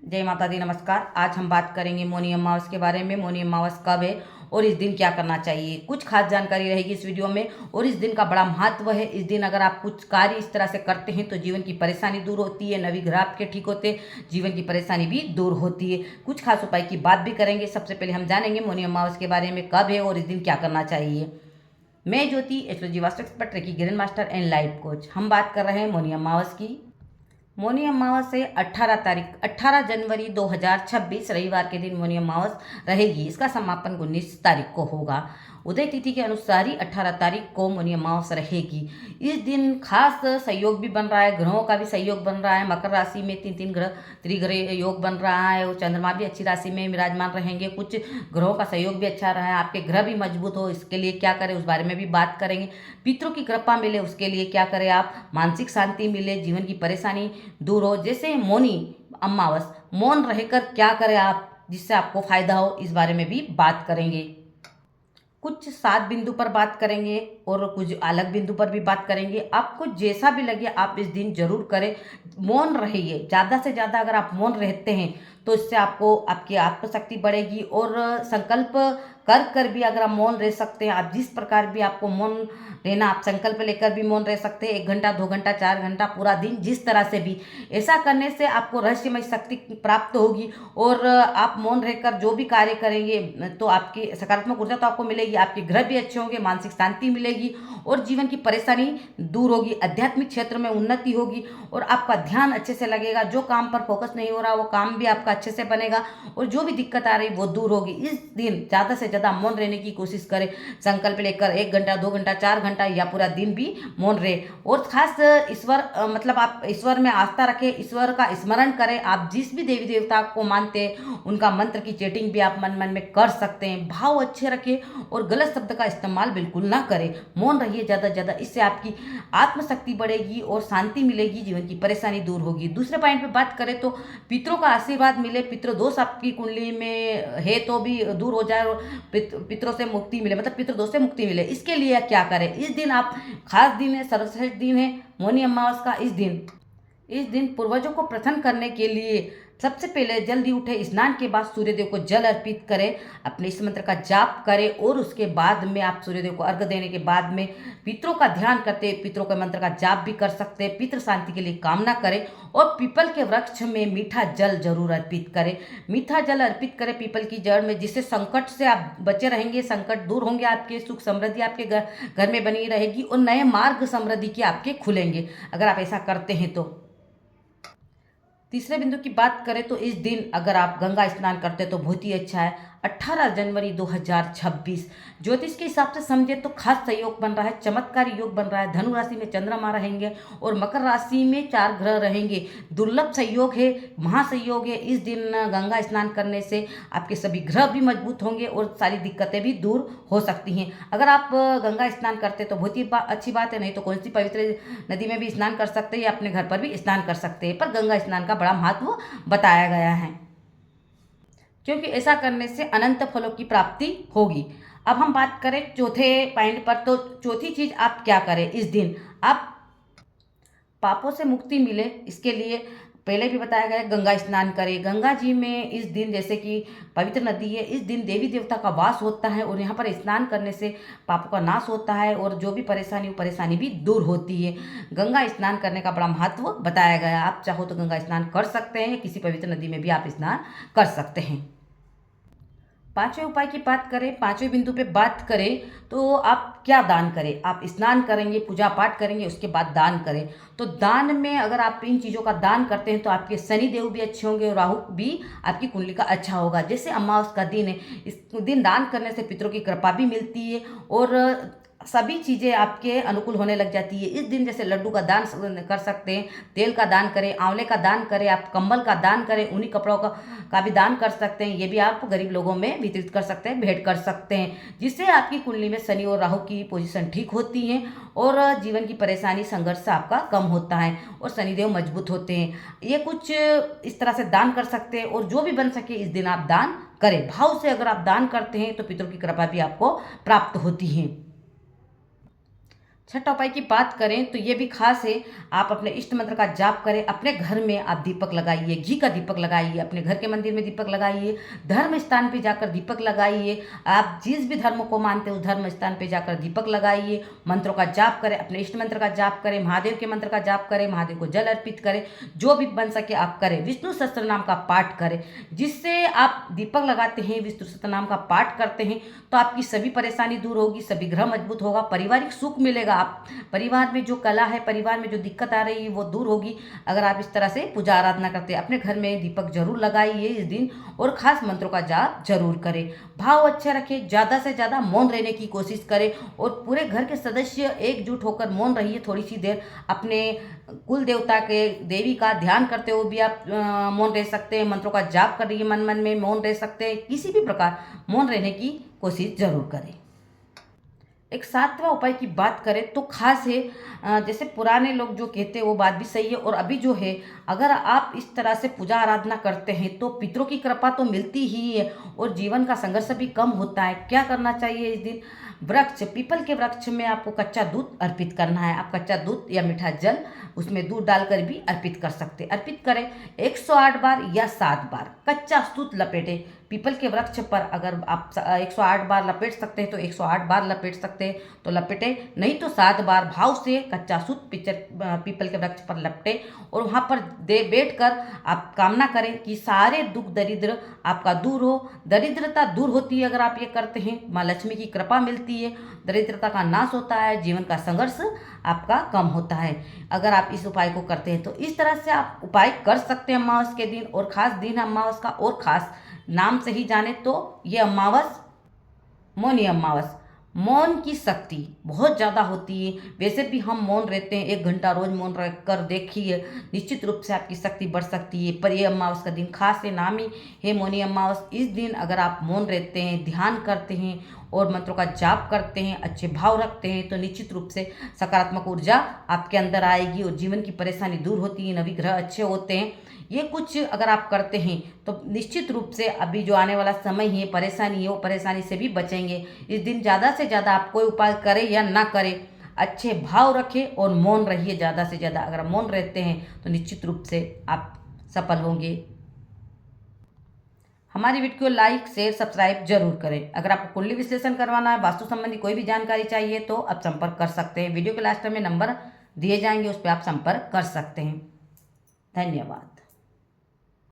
जय माता दी, नमस्कार। आज हम बात करेंगे मौनी अमावस के बारे में। मौनी अमावस कब है और इस दिन क्या करना चाहिए, कुछ खास जानकारी रहेगी इस वीडियो में। और इस दिन का बड़ा महत्व है। इस दिन अगर आप कुछ कार्य इस तरह से करते हैं तो जीवन की परेशानी दूर होती है, नवी ग्रह आपके ठीक होते हैं, जीवन की परेशानी भी दूर होती है। कुछ खास उपाय की बात भी करेंगे। सबसे पहले हम जानेंगे मौनी अमावस के बारे में, कब है और इस दिन क्या करना चाहिए। मैं Jyoti, astrology vastu expert, Reiki grand master and life coach. हम बात कर रहे हैं मौनी अमावस की। मौनी अमावस से 18 जनवरी 2026 रविवार के दिन मौनी अमावस रहेगी। इसका समापन 19 तारीख को होगा। उदय तिथि के अनुसार ही 18 तारीख को मौनी अमावस रहेगी। इस दिन खास सहयोग भी बन रहा है, ग्रहों का भी सहयोग बन रहा है। मकर राशि में तीन ग्रह त्रिग्रह योग बन रहा है और चंद्रमा भी अच्छी राशि में विराजमान रहेंगे। कुछ ग्रहों का सहयोग भी अच्छा रहा है। आपके ग्रह भी मजबूत हो, इसके लिए क्या करें उस बारे में भी बात करेंगे। पितरों की कृपा मिले उसके लिए क्या करें आप, मानसिक शांति मिले, जीवन की परेशानी दूर हो। जैसे मौनी अमावस, मौन रहकर क्या करें आप जिससे आपको फायदा हो, इस बारे में भी बात करेंगे। कुछ सात बिंदु पर बात करेंगे और कुछ अलग बिंदु पर भी बात करेंगे। आपको जैसा भी लगे आप इस दिन जरूर करें। मौन रहिए, ज़्यादा से ज़्यादा अगर आप मौन रहते हैं तो इससे आपको आपकी आत्मशक्ति बढ़ेगी। और संकल्प कर कर भी अगर आप मौन रह सकते हैं, आप जिस प्रकार भी आपको मौन रहना, आप संकल्प लेकर भी मौन रह सकते हैं। 1 घंटा 2 घंटा 4 घंटा पूरा दिन, जिस तरह से भी। ऐसा करने से आपको रहस्यमय शक्ति प्राप्त होगी और आप मौन रहकर जो भी कार्य करेंगे तो आपकी सकारात्मक ऊर्जा तो आपको मिलेगी, आपके ग्रह भी अच्छे होंगे, मानसिक शांति मिलेगी और जीवन की परेशानी दूर होगी। आध्यात्मिक क्षेत्र में उन्नति होगी और आपका ध्यान अच्छे से लगेगा। जो काम पर फोकस नहीं हो रहा वो काम भी आपका अच्छे से बनेगा और जो भी दिक्कत आ रही वो दूर होगी। इस दिन ज़्यादा से ज़्यादा मौन रहने की कोशिश करें। संकल्प लेकर 1 घंटा 2 घंटा 4 घंटा या पूरा दिन भी मौन रहे। और खास ईश्वर मतलब आप ईश्वर में आस्था रखें, ईश्वर का स्मरण करें। आप जिस भी देवी देवता को मानते हैं उनका मंत्र की चैटिंग भी आप मन मन में कर सकते हैं। भाव अच्छे रखें और गलत शब्द का इस्तेमाल बिल्कुल ना करें। मौन रहिए ज़्यादा से ज़्यादा, इससे आपकी आत्मशक्ति बढ़ेगी और शांति मिलेगी, जीवन की परेशानी दूर होगी। दूसरे पॉइंट पे बात करें तो पितरों का आशीर्वाद मिले, पितृदोष आपकी कुंडली में है तो भी दूर हो जाए और पितरों से मुक्ति मिले, मतलब पितृदोष से मुक्ति मिले। इसके लिए क्या करें, इस दिन आप खास दिन है, सर्वश्रेष्ठ दिन है मौनी अमावस का। इस दिन पूर्वजों को प्रसन्न करने के लिए सबसे पहले जल्दी उठे, स्नान के बाद सूर्यदेव को जल अर्पित करें, अपने इस मंत्र का जाप करें और उसके बाद में आप सूर्यदेव को अर्घ्य देने के बाद में पितरों का ध्यान करते, पितरों के मंत्र का जाप भी कर सकते हैं। पितृ शांति के लिए कामना करें और पीपल के वृक्ष में मीठा जल जरूर अर्पित करें। मीठा जल अर्पित करें पीपल की जड़ में, जिससे संकट से आप बचे रहेंगे, संकट दूर होंगे, आपके सुख समृद्धि आपके घर में बनी रहेगी और नए मार्ग समृद्धि के आपके खुलेंगे अगर आप ऐसा करते हैं तो। तीसरे बिंदु की बात करें तो इस दिन अगर आप गंगा स्नान करते हैं तो बहुत ही अच्छा है। 18 जनवरी 2026 ज्योतिष के हिसाब से समझे तो खास सहयोग बन रहा है, चमत्कारी योग बन रहा है। धनु राशि में चंद्रमा रहेंगे और मकर राशि में 4 ग्रह रहेंगे। दुर्लभ सहयोग है, महासहयोग है। इस दिन गंगा स्नान करने से आपके सभी ग्रह भी मजबूत होंगे और सारी दिक्कतें भी दूर हो सकती हैं। अगर आप गंगा स्नान करते तो बहुत ही अच्छी बात है, नहीं तो कौन सी पवित्र नदी में भी स्नान कर सकते हैं या अपने घर पर भी स्नान कर सकते हैं। पर गंगा स्नान का बड़ा महत्व बताया गया है क्योंकि ऐसा करने से अनंत फलों की प्राप्ति होगी। अब हम बात करें चौथे पॉइंट पर, तो चौथी चीज आप क्या करें इस दिन, आप पापों से मुक्ति मिले इसके लिए पहले भी बताया गया है, गंगा स्नान करें। गंगा जी में इस दिन, जैसे कि पवित्र नदी है, इस दिन देवी देवता का वास होता है और यहाँ पर स्नान करने से पापों का नाश होता है और जो भी परेशानी वो परेशानी भी दूर होती है। गंगा स्नान करने का बड़ा महत्व बताया गया है। आप चाहो तो गंगा स्नान कर सकते हैं, किसी पवित्र नदी में भी आप स्नान कर सकते हैं। पांचवें उपाय की बात करें, पांचवें बिंदु पे बात करें तो आप क्या दान करें। आप स्नान करेंगे, पूजा पाठ करेंगे, उसके बाद दान करें। तो दान में अगर आप इन चीज़ों का दान करते हैं तो आपके शनि देव भी अच्छे होंगे और राहु भी आपकी कुंडली का अच्छा होगा। जैसे अमावस का दिन है, इस दिन दान करने से पितरों की कृपा भी मिलती है और सभी चीज़ें आपके अनुकूल होने लग जाती है। इस दिन जैसे लड्डू का दान कर सकते हैं, तेल का दान करें, आंवले का दान करें, आप कंबल का दान करें, ऊनी कपड़ों का भी दान कर सकते हैं। ये भी आप गरीब लोगों में वितरित कर सकते हैं, भेंट कर सकते हैं, जिससे आपकी कुंडली में शनि और राहु की पोजीशन ठीक होती है और जीवन की परेशानी संघर्ष आपका कम होता है और शनिदेव मजबूत होते हैं। ये कुछ इस तरह से दान कर सकते हैं और जो भी बन सके इस दिन आप दान करें। भाव से अगर आप दान करते हैं तो पितरों की कृपा भी आपको प्राप्त होती है। छठा उपाय की बात करें तो ये भी खास है। आप अपने इष्ट मंत्र का जाप करें, अपने घर में आप दीपक लगाइए, घी का दीपक लगाइए, अपने घर के मंदिर में दीपक लगाइए, धर्म स्थान पे जाकर दीपक लगाइए। आप जिस भी धर्म को मानते हो उस धर्म स्थान पे जाकर दीपक लगाइए, मंत्रों का जाप करें, अपने इष्ट मंत्र का जाप करें, महादेव के मंत्र का जाप करें, महादेव को जल अर्पित करें, जो भी बन सके आप करें। विष्णु सहस्त्र नाम का पाठ करें, जिससे आप दीपक लगाते हैं, विष्णु सहस्त्र नाम का पाठ करते हैं तो आपकी सभी परेशानी दूर होगी, सभी ग्रह मजबूत होगा, पारिवारिक सुख मिलेगा। आप परिवार में जो कला है, परिवार में जो दिक्कत आ रही है वो दूर होगी अगर आप इस तरह से पूजा आराधना करते हैं। अपने घर में दीपक जरूर लगाइए इस दिन और खास मंत्रों का जाप जरूर करें। भाव अच्छे रखें, ज़्यादा से ज़्यादा मौन रहने की कोशिश करें और पूरे घर के सदस्य एकजुट होकर मौन रहिए। थोड़ी सी देर अपने कुल देवता के देवी का ध्यान करते हुए भी आप मौन रह सकते हैं, मंत्रों का जाप कर रही है, मन मन में मौन रह सकते हैं। किसी भी प्रकार मौन रहने की कोशिश जरूर करें। एक सातवां उपाय की बात करें तो खास है, जैसे पुराने लोग जो कहते हैं वो बात भी सही है और अभी जो है, अगर आप इस तरह से पूजा आराधना करते हैं तो पितरों की कृपा तो मिलती ही है और जीवन का संघर्ष भी कम होता है। क्या करना चाहिए इस दिन? वृक्ष, पीपल के वृक्ष में आपको कच्चा दूध अर्पित करना है। आप कच्चा दूध या मीठा जल उसमें दूध डालकर भी अर्पित कर सकते हैं। अर्पित करें 108 बार या 7 बार कच्चा दूध लपेटें पीपल के वृक्ष पर। अगर आप 108 बार लपेट सकते हैं तो 108 बार लपेट सकते हैं तो लपेटें, नहीं तो 7 बार भाव से कच्चा सूत पीपल के वृक्ष पर लपटे और वहाँ पर बैठ कर आप कामना करें कि सारे दुख दरिद्र आपका दूर हो। दरिद्रता दूर होती है अगर आप ये करते हैं, माँ लक्ष्मी की कृपा मिलती है, दरिद्रता का नाश होता है, जीवन का संघर्ष आपका कम होता है अगर आप इस उपाय को करते हैं। तो इस तरह से आप उपाय कर सकते हैं अमावस के दिन। और खास दिन अमावस का और खास नाम से ही जाने तो ये अमावस मौनी अमावस। मौन की शक्ति बहुत ज़्यादा होती है। वैसे भी हम मौन रहते हैं, 1 घंटा रोज मौन रह कर देखिए, निश्चित रूप से आपकी शक्ति बढ़ सकती है। पर ये अमावस का दिन खास है, नाम ही है मौनी अमावस। इस दिन अगर आप मौन रहते हैं, ध्यान करते हैं और मंत्रों का जाप करते हैं, अच्छे भाव रखते हैं तो निश्चित रूप से सकारात्मक ऊर्जा आपके अंदर आएगी और जीवन की परेशानी दूर होती है, नवी ग्रह अच्छे होते हैं। ये कुछ अगर आप करते हैं तो निश्चित रूप से अभी जो आने वाला समय है, परेशानी है, वो परेशानी से भी बचेंगे। इस दिन ज़्यादा से ज़्यादा आप कोई उपाय करें या ना करें, अच्छे भाव रखें और मौन रहिए ज़्यादा से ज़्यादा। अगर आप मौन रहते हैं तो निश्चित रूप से आप सफल होंगे। हमारी वीडियो को लाइक शेयर सब्सक्राइब जरूर करें। अगर आपको कुंडली विश्लेषण करवाना है, वास्तु संबंधी कोई भी जानकारी चाहिए तो आप संपर्क कर सकते हैं। वीडियो के लास्ट में नंबर दिए जाएंगे, उस पर आप संपर्क कर सकते हैं। धन्यवाद।